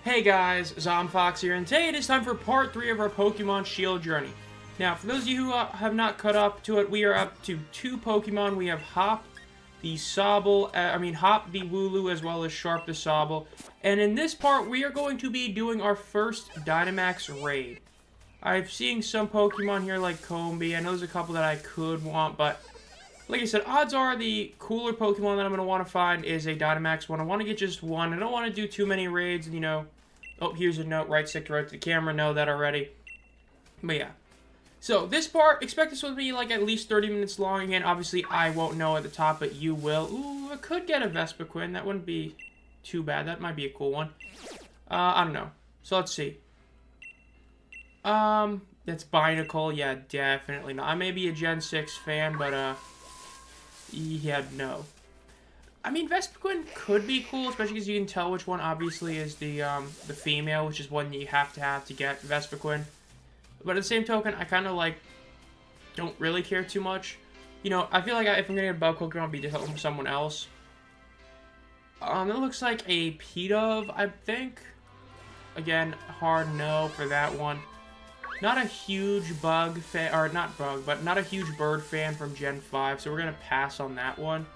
Hey guys, Zomfox here, and today it is time for part 3 of our Pokemon Shield journey. Now, for those of you who have not caught up to it, we are up to 2 Pokemon. We have Hop the Hop the Wooloo, as well as Sharp the Sobble. And in this part, we are going to be doing our first Dynamax raid. I've seen some Pokemon here like Combee. I know there's a couple that I could want, but like I said, odds are the cooler Pokemon that I'm going to want to find is a Dynamax one. I want to get just one. I don't want to do too many raids, you know. Oh, here's a note, right stick to right to the camera, know that already. But yeah. So, this part, expect this one to be like at least 30 minutes long. Again, obviously, I won't know at the top, but you will. Ooh, I could get a Vespiquen. That wouldn't be too bad. That might be a cool one. I don't know. So, let's see. That's Binacle. Yeah, definitely not. I may be a Gen 6 fan, but, yeah, no. I mean, Vespiquen could be cool, especially because you can tell which one, obviously, is the female, which is one that you have to get Vespiquen. But at the same token, I kind of, like, don't really care too much. You know, I feel like if I'm going to get a Bug Pokemon, it'll be different from someone else. It looks like a Pidove, I think. Again, hard no for that one. Not a huge bug fan, or not bug, but not a huge bird fan from Gen 5, so we're going to pass on that one.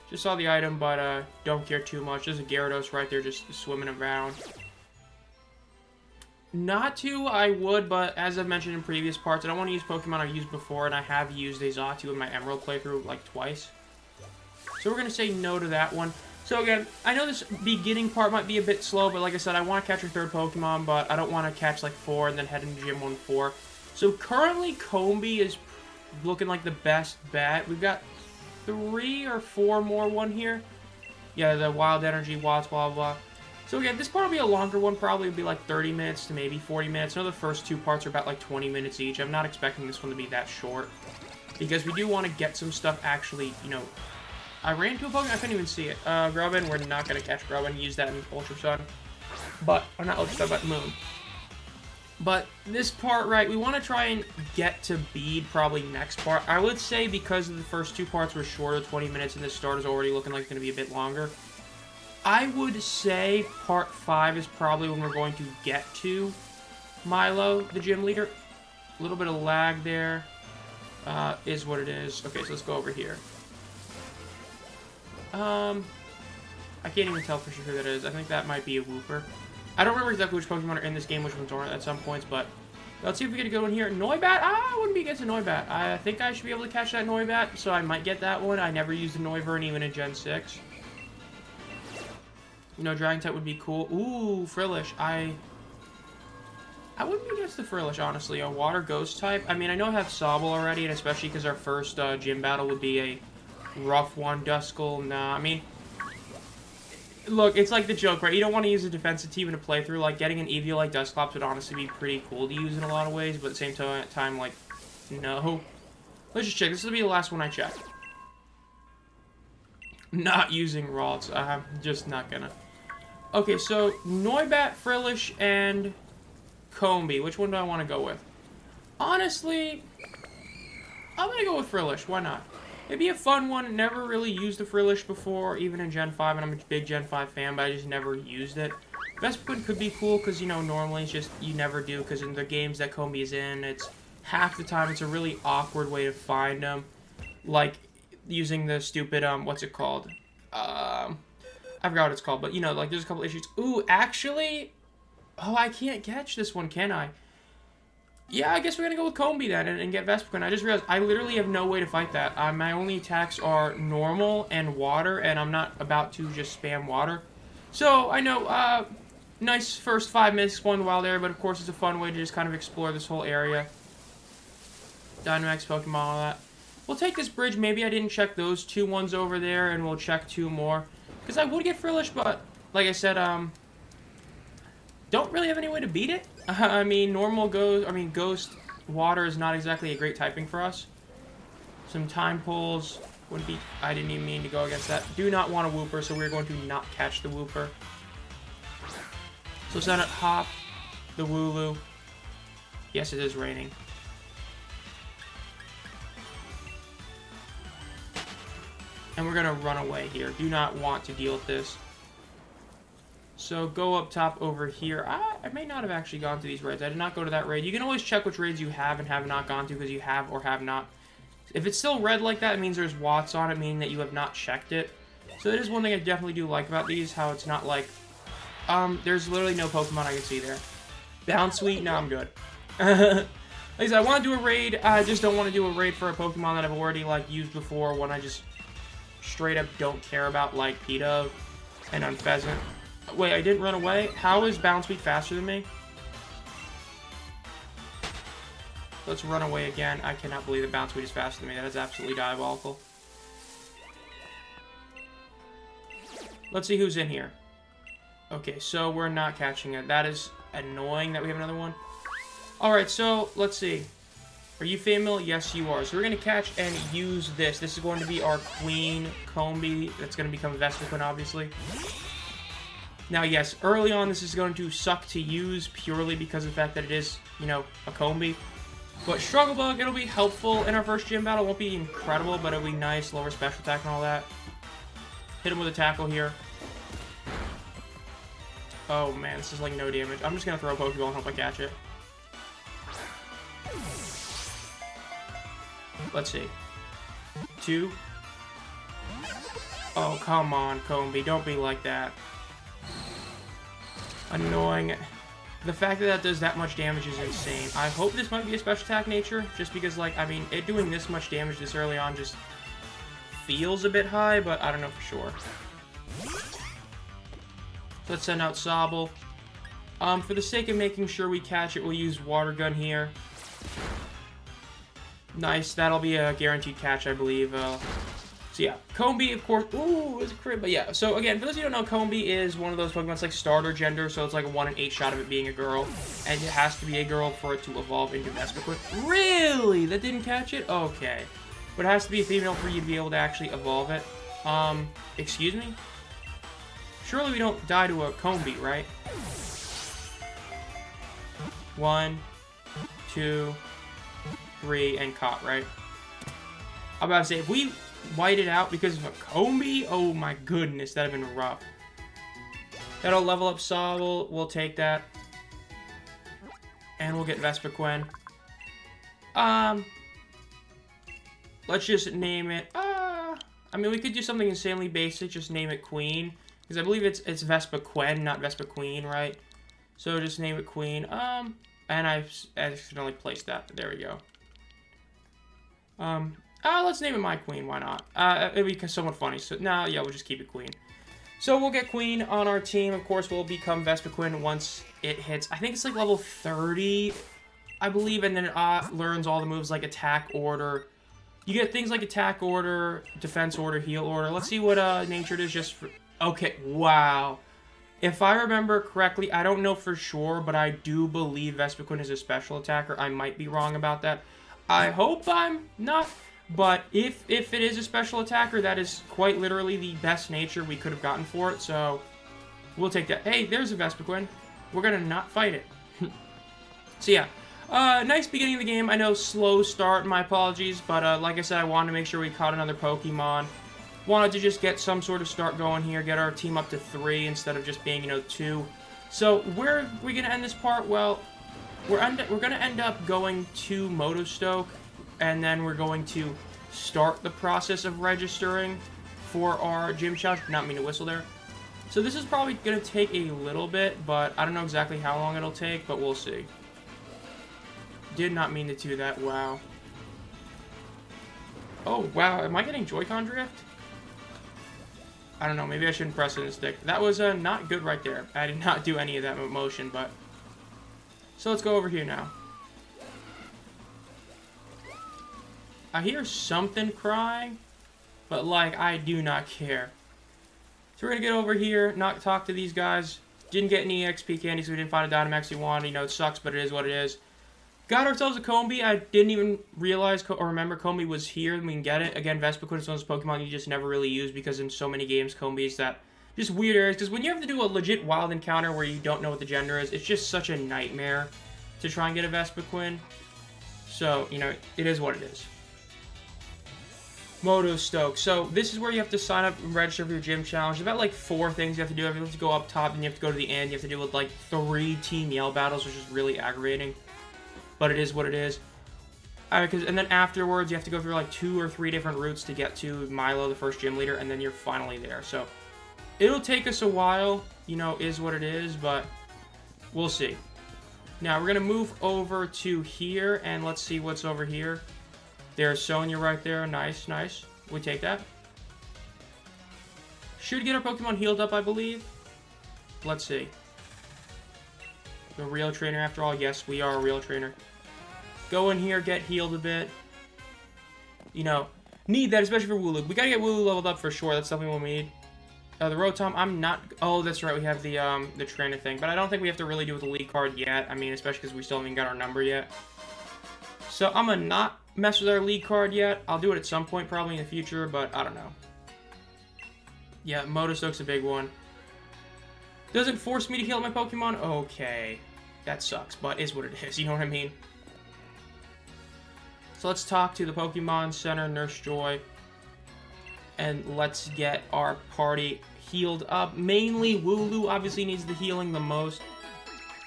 Just saw the item, but don't care too much. There's a Gyarados right there just swimming around. Not to, I would, but as I've mentioned in previous parts, I don't want to use Pokemon I've used before, and I have used a Xatu in my Emerald playthrough like twice. So we're going to say no to that one. So again, I know this beginning part might be a bit slow, but like I said, I want to catch your third Pokemon, but I don't want to catch like 4 and then head into Gym 1-4. So currently, Combee is looking like the best bet. We've got 3 or 4 more one here. Yeah, the Wild Energy, Watts, blah, blah. So again, this part will be a longer one. Probably will be like 30 minutes to maybe 40 minutes. I know the first 2 parts are about like 20 minutes each. I'm not expecting this one to be that short, because we do want to get some stuff actually, you know. I ran into a Pokemon, I couldn't even see it. Grubbin, we're not going to catch Grubbin. Use that in Ultra Sun. But, or not Ultra Sun, but Moon. But this part, right, we want to try and get to Bead probably next part. I would say because the first 2 parts were shorter, 20 minutes, and this start is already looking like it's going to be a bit longer. I would say part 5 is probably when we're going to get to Milo, the gym leader. A little bit of lag there is what it is. Okay, so let's go over here. I can't even tell for sure who that is. I think that might be a Wooper. I don't remember exactly which Pokemon are in this game, which ones aren't at some points, but let's see if we get a good one here. Noibat? I wouldn't be against a Noibat. I think I should be able to catch that Noibat, so I might get that one. I never used a Noivern even in Gen 6. You know, Dragon type would be cool. Ooh, Frillish. I wouldn't be against the Frillish, honestly. A Water Ghost type. I mean, I know I have Sobble already, and especially because our first gym battle would be a rough one. Duskull, nah. I mean, look, it's like the joke, right? You don't want to use a defensive team in a playthrough. Like, getting an Eevee like Dusclops would honestly be pretty cool to use in a lot of ways, but at the same time, like, no. Let's just check. This will be the last one I check. Not using Ralts. I'm just not gonna. Okay, so Noibat, Frillish, and Combee. Which one do I want to go with? Honestly, I'm gonna go with Frillish. Why not? It'd be a fun one. Never really used the Frillish before, even in Gen 5, and I'm a big Gen 5 fan, but I just never used it. Vespiquen could be cool, because, you know, normally it's just, you never do, because in the games that Combee is in, it's half the time it's a really awkward way to find them. Like, using the stupid, what's it called? I forgot what it's called, but, you know, like, there's a couple issues. Ooh, actually, oh, I can't catch this one, can I? Yeah, I guess we're gonna go with Combee then and get Vespiquen. I just realized I literally have no way to fight that. My only attacks are normal and water, and I'm not about to just spam water. So, I know, nice first 5 minutes exploring the wild area, but of course it's a fun way to just kind of explore this whole area. Dynamax, Pokemon, all that. We'll take this bridge. Maybe I didn't check those 2 ones over there, and we'll check 2 more. Because I would get Frillish, but, like I said, don't really have any way to beat it. I mean, Ghost Water is not exactly a great typing for us. Some Time Pulls wouldn't be. I didn't even mean to go against that. Do not want a Wooper, so we're going to not catch the Wooper. So send it Hop, the Wooloo. Yes, it is raining. And we're gonna run away here. Do not want to deal with this. So go up top over here. I may not have actually gone to these raids. I did not go to that raid. You can always check which raids you have and have not gone to because you have or have not. If it's still red like that, it means there's Watts on it, meaning that you have not checked it. So that is one thing I definitely do like about these, how it's not like, there's literally no Pokemon I can see there. Bounce Sweet? No, I'm good. Like I said, I want to do a raid. I just don't want to do a raid for a Pokemon that I've already, like, used before, one I just straight up don't care about, like Pidove and Unpheasant. Wait, I didn't run away? How is Bounce Sweet faster than me? Let's run away again. I cannot believe that Bounce Sweet is faster than me. That is absolutely diabolical. Let's see who's in here. Okay, so we're not catching it. That is annoying that we have another one. Alright, so let's see. Are you familiar? Yes, you are. So we're going to catch and use this. This is going to be our Queen Combee. That's going to become Vespiquen, obviously. Now, yes, early on, this is going to suck to use purely because of the fact that it is, you know, a Combee. But Struggle Bug, it'll be helpful in our first gym battle. It won't be incredible, but it'll be nice. Lower special attack and all that. Hit him with a tackle here. Oh, man, this is like no damage. I'm just going to throw a Pokeball and hope I catch it. Let's see. 2. Oh, come on, Combee. Don't be like that. Annoying. The fact that that does that much damage is insane. I hope this might be a special attack nature, just because, like, I mean, it doing this much damage this early on just feels a bit high, but I don't know for sure. Let's send out Sobble. For the sake of making sure we catch it, we'll use Water Gun here. Nice, that'll be a guaranteed catch, I believe. So yeah, Combee, of course. Ooh, it's a crit, but yeah. So again, for those of you who don't know, Combee is one of those Pokemon. It's like starter gender, so it's like a 1 in 8 shot of it being a girl, and it has to be a girl for it to evolve into Vespiquen. Really? That didn't catch it? Okay, but it has to be a female for you to be able to actually evolve it. Excuse me? Surely we don't die to a Combee, right? 1, 2, 3, and caught, right? I'm about to say, if we white it out because of a Combee, oh my goodness, that'd have been rough. That'll level up Sobble, we'll take that. And we'll get Vespiquen. Let's just name it, I mean, we could do something insanely basic, just name it Queen. Because I believe it's Vespiquen, not Vespiquen, right? So just name it Queen. And I accidentally placed that. There we go. Let's name it My Queen. Why not? It'd be somewhat funny. So, yeah, we'll just keep it Queen. So we'll get Queen on our team. Of course, we'll become Vespiquen once it hits. I think it's like level 30, I believe. And then it learns all the moves like Attack Order. You get things like Attack Order, Defense Order, Heal Order. Let's see what nature it is just for... Okay, wow. If I remember correctly, I don't know for sure, but I do believe Vespiquen is a special attacker. I might be wrong about that. I hope I'm not, but if it is a special attacker, that is quite literally the best nature we could have gotten for it, so we'll take that. Hey, there's a Vespiquen. We're going to not fight it. So yeah, nice beginning of the game. I know, slow start, my apologies, but like I said, I wanted to make sure we caught another Pokemon. Wanted to just get some sort of start going here, get our team up to 3 instead of just being, you know, 2. So where are we going to end this part? Well, we're going to end up going to Motostoke, and then we're going to start the process of registering for our gym challenge. Not mean to whistle there. So this is probably going to take a little bit, but I don't know exactly how long it'll take, but we'll see. Did not mean to do that. Wow. Oh, wow. Am I getting Joy-Con drift? I don't know, maybe I shouldn't press it in the stick. That was not good right there. I did not do any of that motion, but... So let's go over here now. I hear something crying, but, like, I do not care. So we're going to get over here, not talk to these guys. Didn't get any XP candy, so we didn't find a Dynamax we wanted. You know, it sucks, but it is what it is. Got ourselves a Combee. I didn't even realize or remember Combee was here, and we can get it. Again, Vespiquen is one of those Pokemon you just never really use because in so many games, Combee's that just weird areas. Because when you have to do a legit wild encounter where you don't know what the gender is, it's just such a nightmare to try and get a Vespiquen. So, you know, it is what it is. Moto Stoke. So this is where you have to sign up and register for your gym challenge. There's about like 4 things you have to do. You have to go up top, and you have to go to the end. You have to deal with like 3 team yell battles, which is really aggravating. But it is what it is. And then afterwards, you have to go through like 2 or 3 different routes to get to Milo, the first gym leader, and then you're finally there. So it'll take us a while, you know, is what it is, but we'll see. Now, we're going to move over to here, and let's see what's over here. There's Sonya right there. Nice, nice. We take that. Should get our Pokemon healed up, I believe. Let's see. The real trainer, after all. Yes, we are a real trainer. Go in here, get healed a bit. You know, need that, especially for Wooloo. We gotta get Wooloo leveled up for sure. That's definitely what we need. The Rotom, I'm not... Oh, that's right. We have the trainer thing. But I don't think we have to really do with the league card yet. I mean, especially because we still haven't got our number yet. So I'm gonna not mess with our league card yet. I'll do it at some point, probably in the future, but I don't know. Yeah, Motostoke's a big one. Doesn't force me to heal my Pokemon? Okay. That sucks, but is what it is. You know what I mean? So let's talk to the Pokemon Center, Nurse Joy. And let's get our party healed up. Mainly, Wooloo obviously needs the healing the most.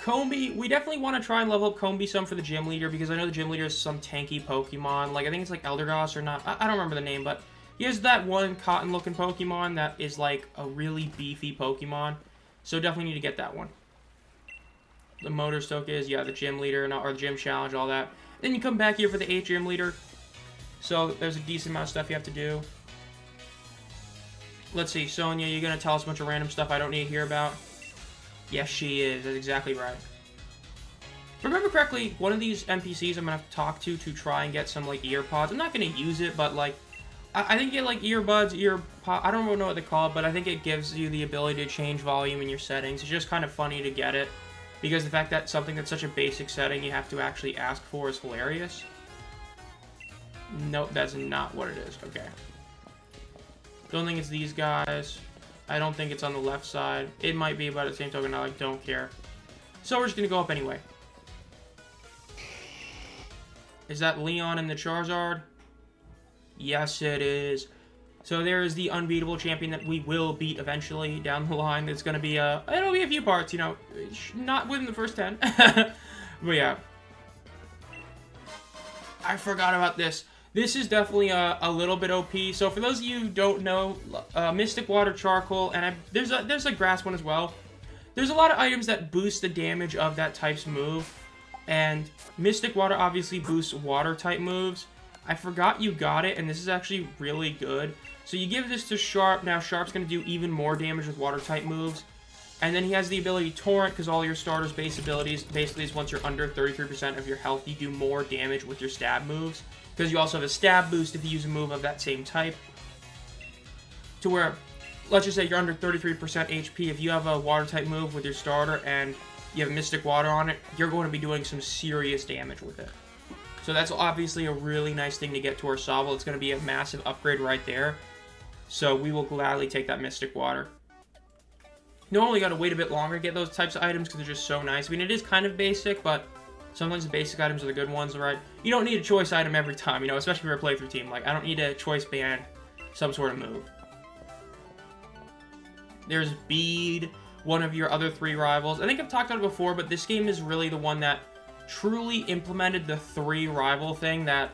Combee, we definitely want to try and level up Combee some for the gym leader, because I know the gym leader is some tanky Pokemon. Like, I think it's like Eldegoss or not. I don't remember the name, but he has that one cotton-looking Pokemon that is like a really beefy Pokemon. So definitely need to get that one. The Motorstoke is, yeah, the gym leader, or the gym challenge, all that. Then you come back here for the 8th gym leader. So there's a decent amount of stuff you have to do. Let's see, Sonya, you're going to tell us a bunch of random stuff I don't need to hear about? Yes, she is. That's exactly right. If I remember correctly, one of these NPCs I'm going to have to talk to try and get some, like, ear pods. I'm not going to use it, but, like, I think you get, like, earbuds, ear pod. I don't really know what they call it, but I think it gives you the ability to change volume in your settings. It's just kind of funny to get it, because the fact that something that's such a basic setting you have to actually ask for is hilarious. Nope, that's not what it is. Okay. Don't think it's these guys. I don't think it's on the left side. It might be, but at the same token, I don't care. So we're just going to go up anyway. Is that Leon and the Charizard? Yes, it is. So there is the unbeatable champion that we will beat eventually down the line. It's going to be it'll be a few parts, you know. Not within the first 10. But yeah. I forgot about this. This is definitely a little bit OP. So for those of you who don't know, Mystic Water, Charcoal, and there's a Grass one as well. There's a lot of items that boost the damage of that type's move. And Mystic Water obviously boosts water type moves. I forgot you got it, and this is actually really good. So you give this to Sharp. Now Sharp's going to do even more damage with water type moves. And then he has the ability Torrent, because all your starters' base abilities basically is once you're under 33% of your health, you do more damage with your stab moves. Because you also have a stab boost if you use a move of that same type. To where, let's just say you're under 33% HP. If you have a water type move with your starter and you have Mystic Water on it, you're going to be doing some serious damage with it. So that's obviously a really nice thing to get to our Sobble. It's going to be a massive upgrade right there. So we will gladly take that Mystic Water. Normally got to wait a bit longer to get those types of items because they're just so nice. I mean, it is kind of basic, but sometimes the basic items are the good ones, right? You don't need a choice item every time, you know, especially for a playthrough team. Like, I don't need a choice band, some sort of move. There's Bead, one of your other 3 rivals. I think I've talked about it before, but this game is really the one that truly implemented the 3 rival thing that,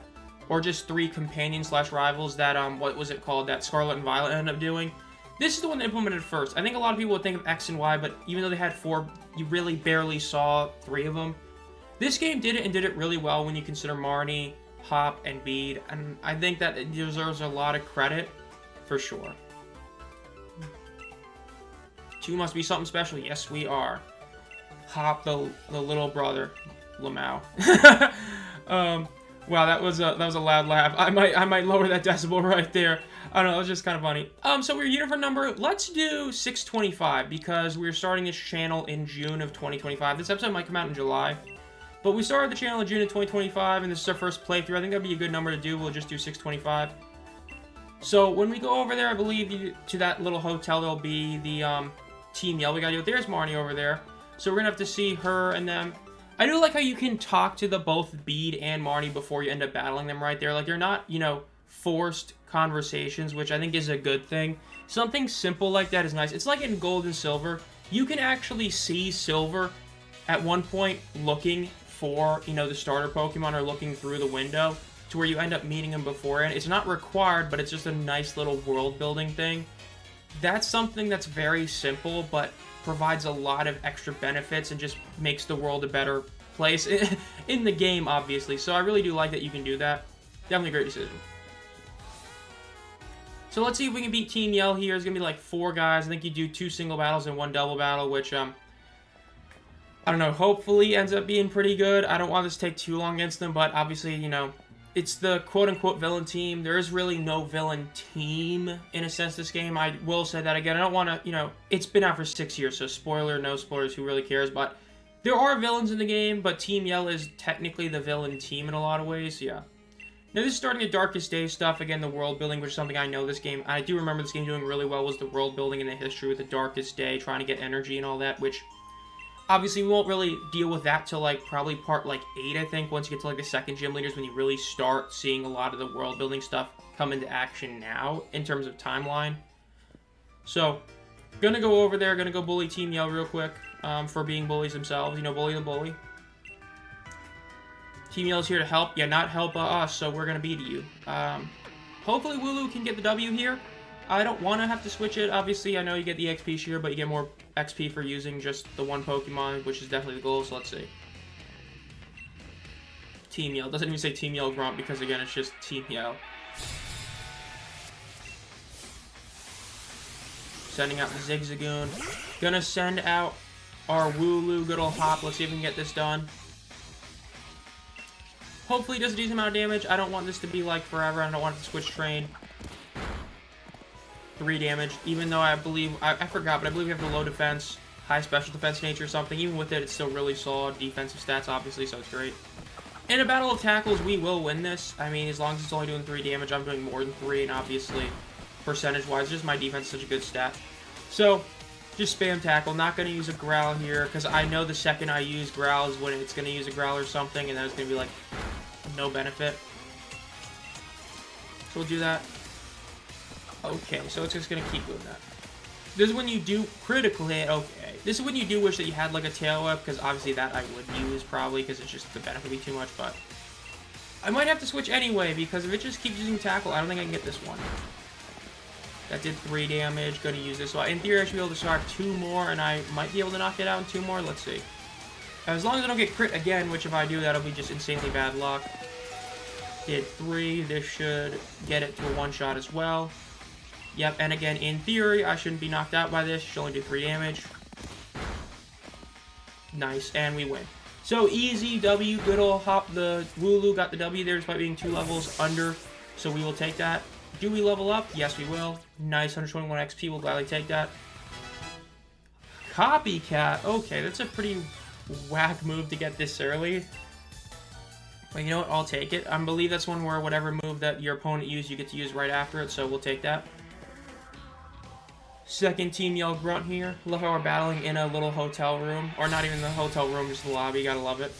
or just 3 companion/rivals that, what was it called, that Scarlet and Violet ended up doing. This is the one that implemented first. I think a lot of people would think of X and Y, but even though they had 4, you really barely saw 3 of them. This game did it, and did it really well when you consider Marnie, Hop, and Bead, and I think that it deserves a lot of credit, for sure. 2 must be something special. Yes, we are. Hop, the little brother, Lamau. Wow, that was a loud laugh. I might lower that decibel right there. I don't know, it was just kind of funny. So we're uniform number, let's do 625, because we're starting this channel in June of 2025. This episode might come out in July. But we started the channel in June of 2025, and this is our first playthrough. I think that'd be a good number to do. We'll just do 625. So when we go over there, I believe to that little hotel, there'll be the Team Yell we gotta do. There's Marnie over there. So we're gonna have to see her and them. I do like how you can talk to both Bead and Marnie before you end up battling them right there. Like, they're not, you know, forced conversations, which I think is a good thing. Something simple like that is nice. It's like in Gold and Silver. You can actually see Silver at one point looking for, you know, the starter Pokemon or looking through the window to where you end up meeting him beforehand. It's not required, but it's just a nice little world building thing. That's something that's very simple, but provides a lot of extra benefits and just makes the world a better place in the game, obviously. So I really do like that you can do that. Definitely a great decision. So let's see if we can beat Team Yell here. It's going to be like 4 guys. I think you do 2 single battles and 1 double battle, which, I don't know, hopefully ends up being pretty good. I don't want this to take too long against them, but obviously, you know, it's the quote-unquote villain team. There is really no villain team, in a sense, this game. I will say that again. I don't want to, you know, it's been out for 6 years, so spoiler, no spoilers, who really cares? But there are villains in the game, but Team Yell is technically the villain team in a lot of ways, yeah. Now, this is starting the Darkest Day stuff. Again, the world building, which is something I know this game. I do remember this game doing really well, was the world building and the history with the Darkest Day, trying to get energy and all that, which obviously we won't really deal with that till like probably part like 8, I think, once you get to like the second gym leaders, when you really start seeing a lot of the world building stuff come into action now in terms of timeline. So, gonna go over there, gonna go bully Team Yell real quick for being bullies themselves. You know, bully the bully. Team Yell's here to help. Yeah, not help us, so we're going to beat you. Hopefully Wooloo can get the W here. I don't want to have to switch it. Obviously, I know you get the XP share, but you get more XP for using just the one Pokemon, which is definitely the goal, so let's see. Team Yell. Doesn't even say Team Yell Grunt, because again, it's just Team Yell. Sending out the Zigzagoon. Gonna send out our Wooloo. Good old Hop. Let's see if we can get this done. Hopefully it does a decent amount of damage. I don't want this to be like forever. I don't want it to switch train. 3 damage. Even though I believe, I forgot, but I believe we have the low defense, high special defense nature or something. Even with it, it's still really solid defensive stats, obviously, so it's great. In a battle of tackles, we will win this. I mean, as long as it's only doing 3 damage, I'm doing more than 3, and obviously, percentage-wise, just my defense is such a good stat. So, just spam tackle. Not going to use a growl here, because I know the second I use growl is when it's going to use a growl or something, and then it's going to be like, no benefit. So we'll do that. Okay, so it's just going to keep doing that. This is when you do critical hit. Okay. This is when you do wish that you had like a tail whip, because obviously that I would use probably, because it's just the benefit would be too much, but I might have to switch anyway, because if it just keeps using tackle, I don't think I can get this one. That did 3 damage. Going to use this. So in theory, I should be able to survive 2 more, and I might be able to knock it out in 2 more. Let's see. As long as I don't get crit again, which if I do, that'll be just insanely bad luck. Did 3. This should get it to a 1-shot as well. Yep, and again, in theory, I shouldn't be knocked out by this. Should only do 3 damage. Nice, and we win. So easy W. Good old Hop. The Wooloo got the W there despite being 2 levels under. So we will take that. Do we level up? Yes, we will. Nice, 121 XP. We'll gladly take that. Copycat. Okay, that's a pretty whack move to get this early. But you know what? I'll take it. I believe that's one where whatever move that your opponent used, you get to use right after it. So we'll take that. Second Team Yell Grunt here. Love how we're battling in a little hotel room. Or not even the hotel room, just the lobby. Gotta love it.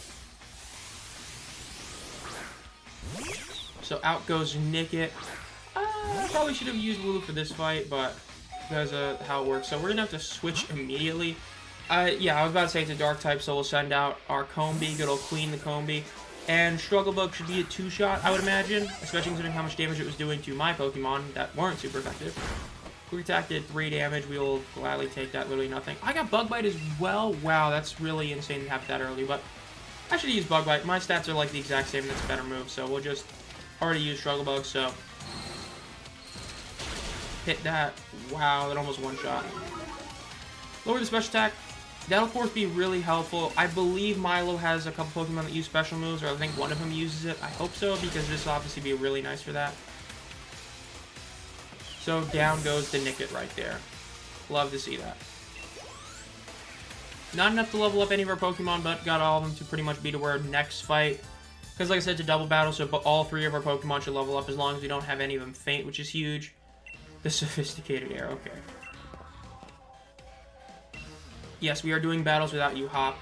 So out goes Nickit. I probably should have used Wooloo for this fight, but because of how it works. So we're going to have to switch immediately. Yeah, I was about to say it's a dark type, so we'll send out our Combee. Good old Queen the Combee. And Struggle Bug should be a 2-shot, I would imagine. Especially considering how much damage it was doing to my Pokemon that weren't super effective. Quick Attack did 3 damage. We will gladly take that. Literally nothing. I got Bug Bite as well. Wow, that's really insane to have that early. But I should use Bug Bite. My stats are like the exact same. That's a better move. So we'll just already use Struggle Bug. So hit that. Wow, that almost 1-shot. Lower the special attack. That'll, of course, be really helpful. I believe Milo has a couple Pokemon that use special moves, or I think one of them uses it. I hope so, because this will obviously be really nice for that. So down goes the Nickit right there. Love to see that. Not enough to level up any of our Pokemon, but got all of them to pretty much be to our next fight. Because like I said, it's a double battle, so all 3 of our Pokemon should level up as long as we don't have any of them faint, which is huge. The Sophisticated Air, okay. Yes, we are doing battles without you, Hop.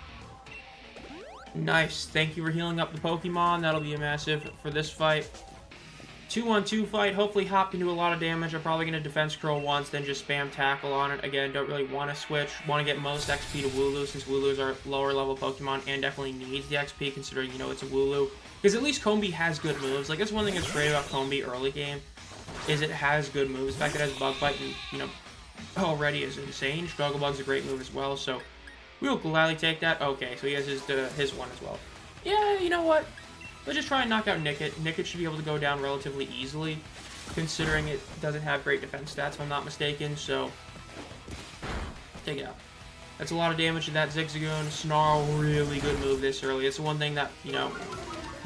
Nice. Thank you for healing up the Pokemon. That'll be a massive for this fight. 2-on-2 fight. Hopefully Hop can do a lot of damage. I'm probably going to defense curl once, then just spam tackle on it. Again, don't really want to switch. Want to get most XP to Wooloo, since Wooloo is our lower level Pokemon and definitely needs the XP, considering, you know, it's a Wooloo. Because at least Combee has good moves. Like, that's one thing that's great about Combee early game, is it has good moves. The fact that it has Bug Bite, and, you know, already is insane. Struggle Bug's a great move as well, so we'll gladly take that. Okay, so he has his one as well. Yeah, you know what? Let's just try and knock out Nickit. Nickit should be able to go down relatively easily, considering it doesn't have great defense stats, if I'm not mistaken, so take it out. That's a lot of damage to that Zigzagoon. Snarl, really good move this early. It's the one thing that, you know,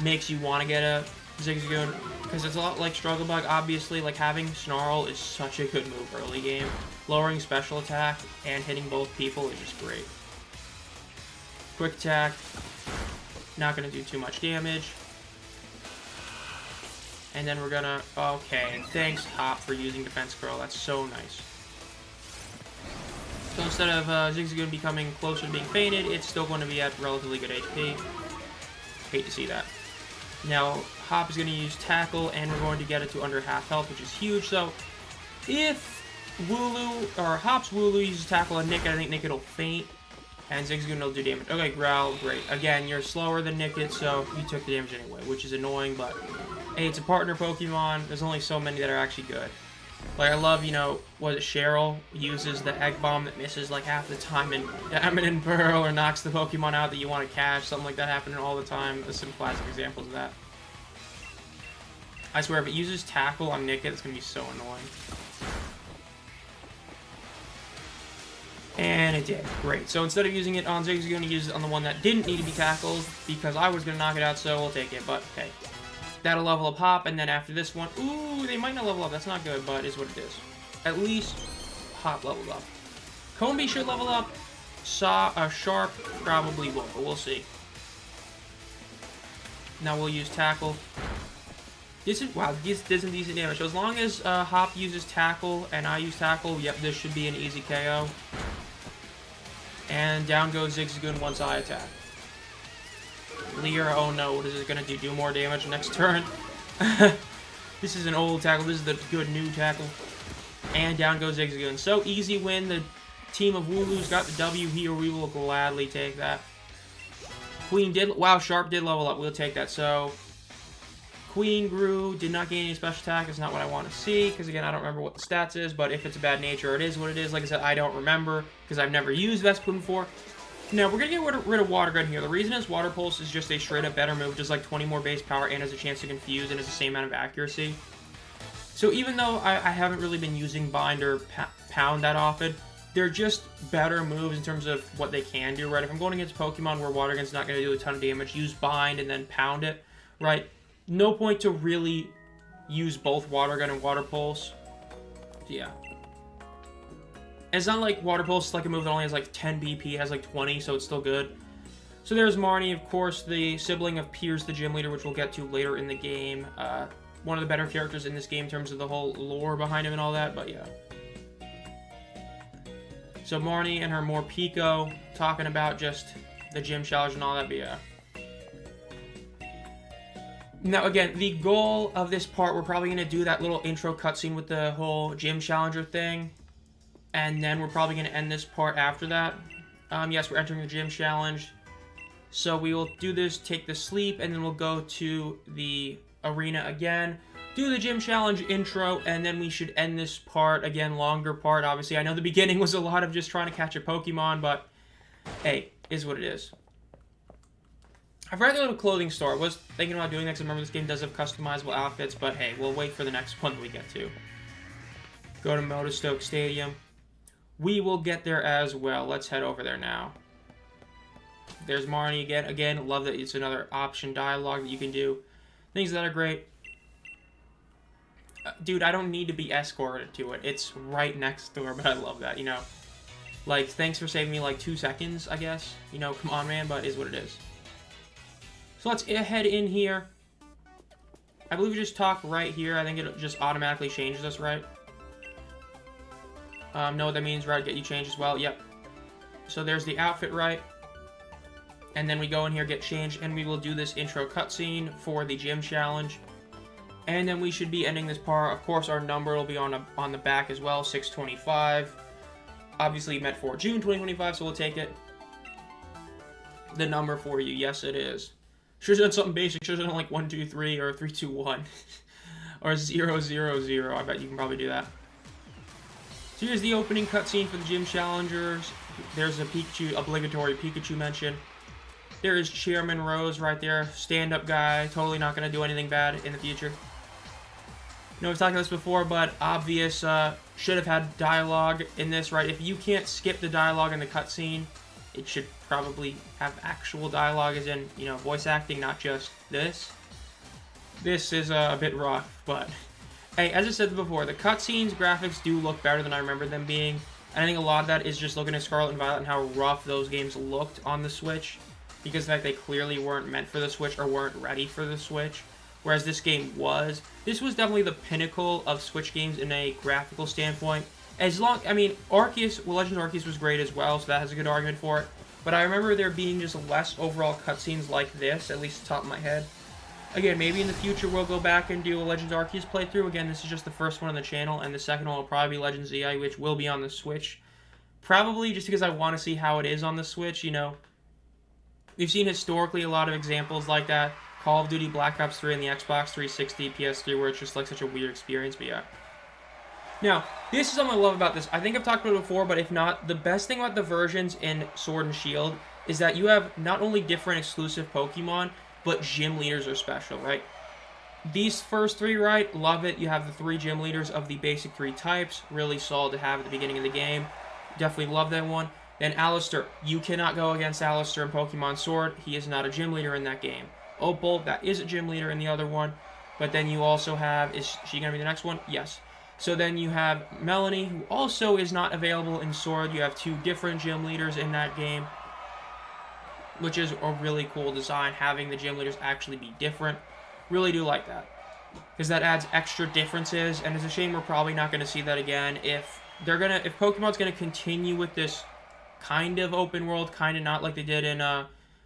makes you want to get a Zigzagoon, because it's a lot like Struggle Bug, obviously. Like, having Snarl is such a good move early game. Lowering special attack and hitting both people is just great. Quick attack, not going to do too much damage. And then we're gonna... Okay, thanks, Hop, for using Defense Curl. That's so nice. So instead of Zigzagoon becoming closer to being fainted, it's still going to be at relatively good HP. Hate to see that. Now, Hop is going to use Tackle, and we're going to get it to under half health, which is huge. So, if Wooloo, or Hop's Wooloo uses Tackle on Nickit, I think Nickit will faint, and Zigzagoon will do damage. Okay, Growl, great. Again, you're slower than Nickit, so you took the damage anyway, which is annoying, but... Hey, it's a partner Pokemon. There's only so many that are actually good. Like, I love, you know, what is it, Cheryl uses the Egg Bomb that misses, like, half the time in Diamond and Pearl, or knocks the Pokemon out that you want to catch. Something like that happening all the time. There's some classic examples of that. I swear, if it uses Tackle on Nickit, it's going to be so annoying. And it did. Great. So instead of using it on Zigzagoon, you use it on the one that didn't need to be tackled, because I was going to knock it out, so we'll take it. But, okay. That'll level up Hop, and then after this one... Ooh, they might not level up. That's not good, but is what it is. At least Hop leveled up. Combee should level up. Sharp probably won't, but we'll see. Now we'll use Tackle. Wow, this is decent damage. So as long as Hop uses Tackle and I use Tackle, yep, this should be an easy KO. And down goes Zigzagoon once I attack. Leer, oh no, what is it going to do? Do more damage next turn? This is an old Tackle. This is the good new Tackle. And down goes Zigzagoon. So easy win. The team of Wooloo's got the W here. We will gladly take that. Queen did... Wow, Sharp did level up. We'll take that. So, Queen grew. Did not gain any special attack. It's not what I want to see. Because, again, I don't remember what the stats is. But if it's a bad nature, it is what it is. Like I said, I don't remember. Because I've never used Vespiquen before. Now, we're going to get rid of Water Gun here. The reason is Water Pulse is just a straight-up better move, just like 20 more base power and has a chance to confuse and has the same amount of accuracy. So even though I haven't really been using Bind or Pound that often, they're just better moves in terms of what they can do, right? If I'm going against Pokemon where Water Gun's not going to do a ton of damage, use Bind and then Pound it, right? No point to really use both Water Gun and Water Pulse. Yeah. It's not like Water Pulse is like a move that only has like 10 BP, has like 20, so it's still good. So there's Marnie, of course, the sibling of Piers, the gym leader, which we'll get to later in the game. One of the better characters in this game in terms of the whole lore behind him and all that, but yeah. So Marnie and her Morpeko talking about just the gym challenge and all that, but yeah. Now, again, the goal of this part, we're probably going to do that little intro cutscene with the whole gym challenger thing. And then we're probably going to end this part after that. Yes, we're entering the gym challenge. So we will do this, take the sleep, and then we'll go to the arena again. Do the gym challenge intro, and then we should end this part. Again, longer part, obviously. I know the beginning was a lot of just trying to catch a Pokemon, but hey, is what it is. I forgot to go to a clothing store. I was thinking about doing that because I remember this game does have customizable outfits, but hey, we'll wait for the next one that we get to. Go to Motostoke Stadium. We will get there as well. Let's head over there now. There's Marnie again. Again, love that it's another option dialogue that you can do. Things that are great. Dude, I don't need to be escorted to it. It's right next door, but I love that, you know. Like, thanks for saving me like 2 seconds, I guess. You know, come on, man, but it is what it is. So let's head in here. I believe we just talk right here. I think it just automatically changes us, right? Know what that means, right? Get you changed as well. Yep. So there's the outfit, right? And then we go in here, get changed, and we will do this intro cutscene for the gym challenge. And then we should be ending this part. Of course, our number will be on the back as well, 625. Obviously meant for June 2025, so we'll take it. The number for you, yes it is. Should have done something basic. Should have done like 1, 2, 3 or 3, 2, 1. Or 0, 0, 0. I bet you can probably do that. So here's the opening cutscene for the gym challengers. There's a Pikachu, obligatory Pikachu mention. There is Chairman Rose right there. Stand-up guy. Totally not going to do anything bad in the future. You know, we've talked about this before, but obvious should have had dialogue in this, right? If you can't skip the dialogue in the cutscene, it should probably have actual dialogue, as in, you know, voice acting, not just this. This is a bit rough, but hey, as I said before, the cutscenes graphics do look better than I remember them being. And I think a lot of that is just looking at Scarlet and Violet and how rough those games looked on the Switch, because of the fact they clearly weren't meant for the Switch or weren't ready for the Switch. Whereas this game was. This was definitely the pinnacle of Switch games in a graphical standpoint. I mean, Arceus, well, Legends of Arceus was great as well, so that has a good argument for it. But I remember there being just less overall cutscenes like this, at least off the top of my head. Again, maybe in the future we'll go back and do a Legends of Arceus playthrough. Again, this is just the first one on the channel, and the second one will probably be Legends ZI, which will be on the Switch. Probably just because I want to see how it is on the Switch, you know. We've seen historically a lot of examples like that. Call of Duty Black Ops 3 and the Xbox 360, PS3, where it's just like such a weird experience, but yeah. Now, this is something I love about this. I think I've talked about it before, but if not, the best thing about the versions in Sword and Shield is that you have not only different exclusive Pokemon, but gym leaders are special, right? These first three, right? Love it. You have the 3 gym leaders of the basic 3 types. Really solid to have at the beginning of the game. Definitely love that one. Then Alistair. You cannot go against Alistair in Pokemon Sword. He is not a gym leader in that game. Opal, that is a gym leader in the other one. But then you also have, is she going to be the next one? Yes. So then you have Melanie, who also is not available in Sword. You have 2 different gym leaders in that game, which is a really cool design, having the gym leaders actually be different. Really do like that, because that adds extra differences, and it's a shame we're probably not going to see that again. If Pokemon's going to continue with this kind of open world, kind of not like they did in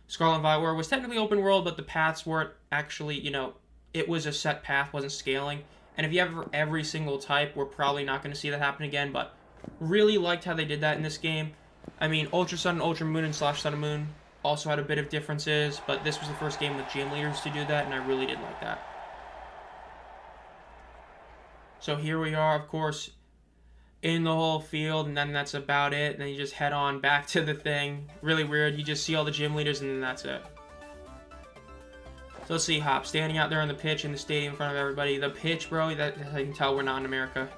Scarlet and Violet, where it was technically open world, but the paths weren't actually, you know, it was a set path, wasn't scaling. And if you have every single type, we're probably not going to see that happen again, but really liked how they did that in this game. I mean, Ultra Sun and Ultra Moon and Slash Sun and Moon also had a bit of differences, but this was the first game with gym leaders to do that, and I really did like that. So here we are, of course, in the whole field, and then that's about it. And then you just head on back to the thing. Really weird. You just see all the gym leaders, and then that's it. So let's see, Hop, standing out there on the pitch in the stadium in front of everybody. The pitch, bro, that I can tell we're not in America.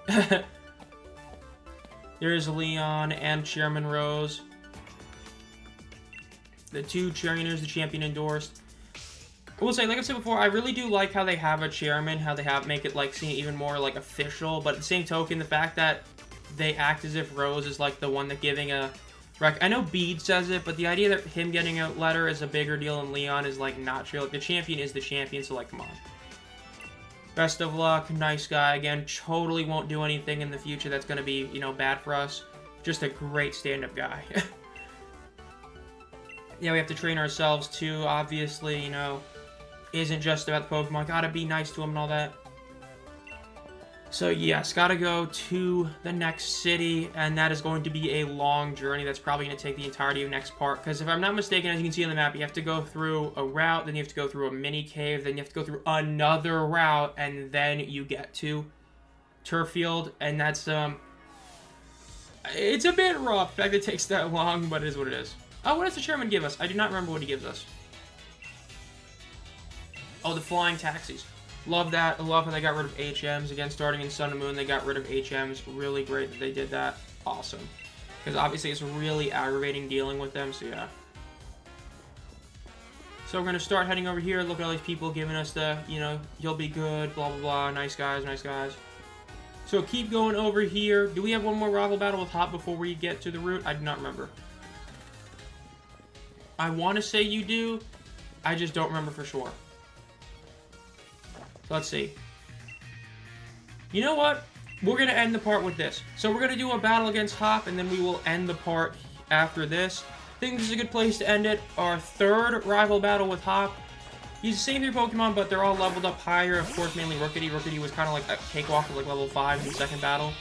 There's Leon and Chairman Rose. The 2 trainers the champion endorsed. I will say, like I said before, I really do like how they have a chairman, how they make it like seem even more like official, but at the same token, the fact that they act as if Rose is like the one that giving a I know Bede says it, but the idea that him getting a letter is a bigger deal than Leon is like not true. Like, the champion is the champion, so like, come on. Best of luck, nice guy. Again, totally won't do anything in the future that's going to be, you know, bad for us. Just a great stand-up guy. Yeah, we have to train ourselves too, obviously, you know. Isn't just about the Pokemon. Gotta be nice to them and all that. So yes, gotta go to the next city, and that is going to be a long journey. That's probably going to take the entirety of the next part, because if I'm not mistaken, as you can see on the map, you have to go through a route, then you have to go through a mini cave, then you have to go through another route, and then you get to Turffield, and that's, it's a bit rough. The fact that it takes that long, but it is what it is. Oh, what does the chairman give us? I do not remember what he gives us. Oh, the flying taxis. Love that. I love how they got rid of HMs. Again, starting in Sun and Moon, they got rid of HMs. Really great that they did that. Awesome. Because obviously it's really aggravating dealing with them, so yeah. So we're going to start heading over here. Look at all these people giving us the, you know, you'll be good, blah, blah, blah. Nice guys, nice guys. So keep going over here. Do we have one more rival battle with Hop before we get to the route? I do not remember. I want to say you do. I just don't remember for sure. So let's see. You know what? We're going to end the part with this. So we're going to do a battle against Hop, and then we will end the part after this. I think this is a good place to end it. Our 3rd rival battle with Hop. He's the same 3 Pokemon, but they're all leveled up higher. Of course, mainly Rookity. Rookity was kind of like a cakewalk at like level 5 in the second battle.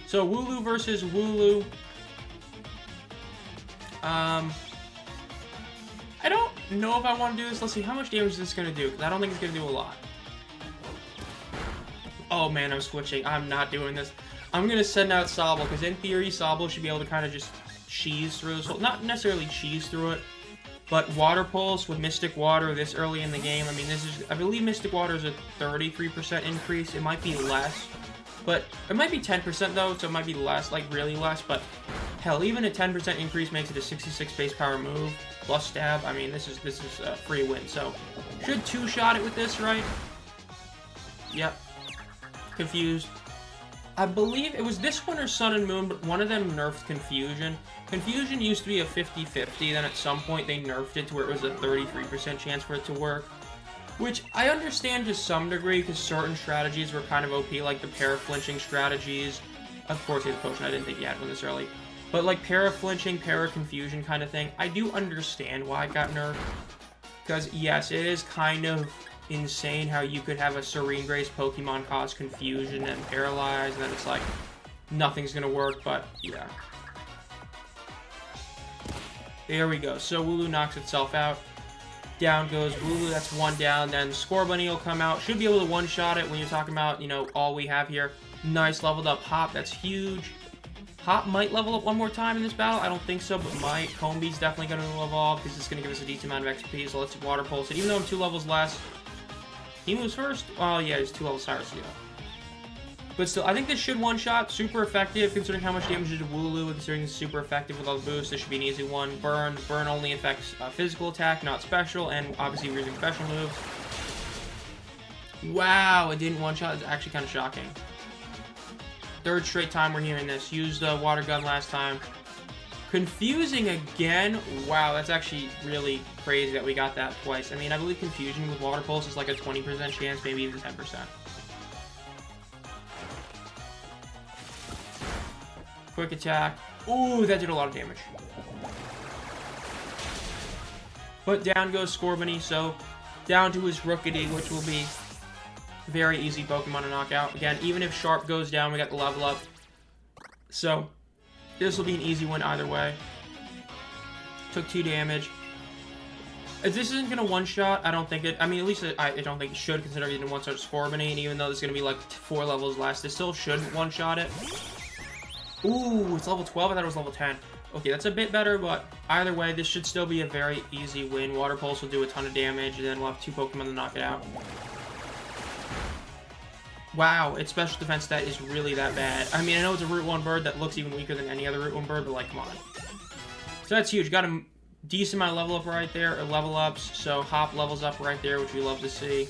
So Wooloo versus Wooloo. I don't know if I want to do this. Let's see, how much damage is this going to do? Because I don't think it's going to do a lot. Oh man, I'm switching. I'm not doing this. I'm going to send out Sobble, because in theory, Sobble should be able to kind of just cheese through this whole... Not necessarily cheese through it, but Water Pulse with Mystic Water this early in the game. I mean, this is... I believe Mystic Water is a 33% increase. It might be less. But it might be 10% though, so it might be less, like really less. But hell, even a 10% increase makes it a 66 base power move plus stab. I mean, this is a free win. So should two-shot it with this, right? Yep. Confused. I believe it was this one or Sun and Moon, but one of them nerfed Confusion. Confusion used to be a 50-50, then at some point they nerfed it to where it was a 33% chance for it to work. Which I understand to some degree, because certain strategies were kind of OP, like the para-flinching strategies. Of course, he has a potion, I didn't think he had one this early. But like para-flinching, para-confusion kind of thing, I do understand why it got nerfed. Because yes, it is kind of insane how you could have a Serene Grace Pokemon cause confusion and paralyze, and then it's like, nothing's gonna work, but yeah. There we go, so Wooloo knocks itself out. Down goes Wooloo, that's one down, then Scorbunny will come out. Should be able to one-shot it when you're talking about, you know, all we have here. Nice leveled up Hop, that's huge. Hop might level up one more time in this battle, I don't think so, but might. Combee's definitely going to evolve, because it's going to give us a decent amount of XP, so let's Water Pulse it. Even though I'm 2 levels less, he moves first? Oh yeah, he's 2 levels higher, so yeah. But still, I think this should one-shot. Super effective, considering how much damage it did to Wooloo, considering it's super effective with all the boosts. This should be an easy one. Burn. Burn only affects physical attack, not special, and obviously we're using special moves. Wow, it didn't one-shot. It's actually kind of shocking. Third straight time we're hearing this. Used the Water Gun last time. Confusing again. Wow, that's actually really crazy that we got that twice. I mean, I believe Confusion with Water Pulse is like a 20% chance, maybe even 10%. Quick attack. Ooh, that did a lot of damage. But down goes Scorbunny, so down to his Rookity, which will be very easy Pokemon to knock out. Again, even if Sharp goes down, we got the level up. So this will be an easy win either way. Took 2 damage. If this isn't going to one-shot, I don't think it... I mean, at least I don't think it should, considering it didn't one-shot Scorbunny, and even though this is going to be like 4 levels less, it still shouldn't one-shot it. Ooh, it's level 12? I thought it was level 10. Okay, that's a bit better, but either way, this should still be a very easy win. Water Pulse will do a ton of damage, and then we'll have 2 Pokemon to knock it out. Wow, its special defense stat is really that bad. I mean, I know it's a Route 1 bird that looks even weaker than any other Route 1 bird, but like, come on. So that's huge. Got a decent amount of level up right there, or level ups, so Hop levels up right there, which we love to see.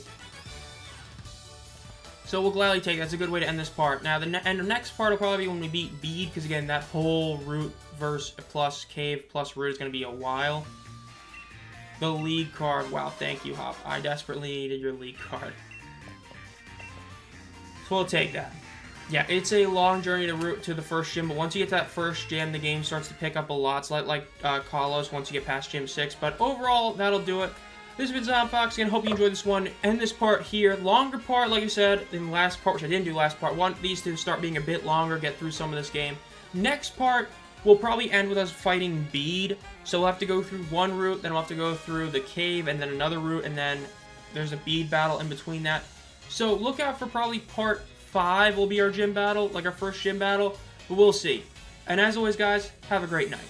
So we'll gladly take it. That's a good way to end this part. Now, the next part will probably be when we beat Bead, because again, that whole Route verse plus Cave plus Route is going to be a while. The league card. Wow, thank you, Hop. I desperately needed your league card. So we'll take that. Yeah, it's a long journey to the first gym, but once you get that first gym, the game starts to pick up a lot. It's like Kalos once you get past Gym 6. But overall, that'll do it. This has been ZomFox. Again, hope you enjoyed this one. End this part here. Longer part, like I said, in the last part, which I didn't do last part. Want these to start being a bit longer, get through some of this game. Next part will probably end with us fighting Bead. So we'll have to go through one route, then we'll have to go through the cave, and then another route, and then there's a Bead battle in between that. So look out for probably part 5 will be our gym battle, like our first gym battle, but we'll see. And as always, guys, have a great night.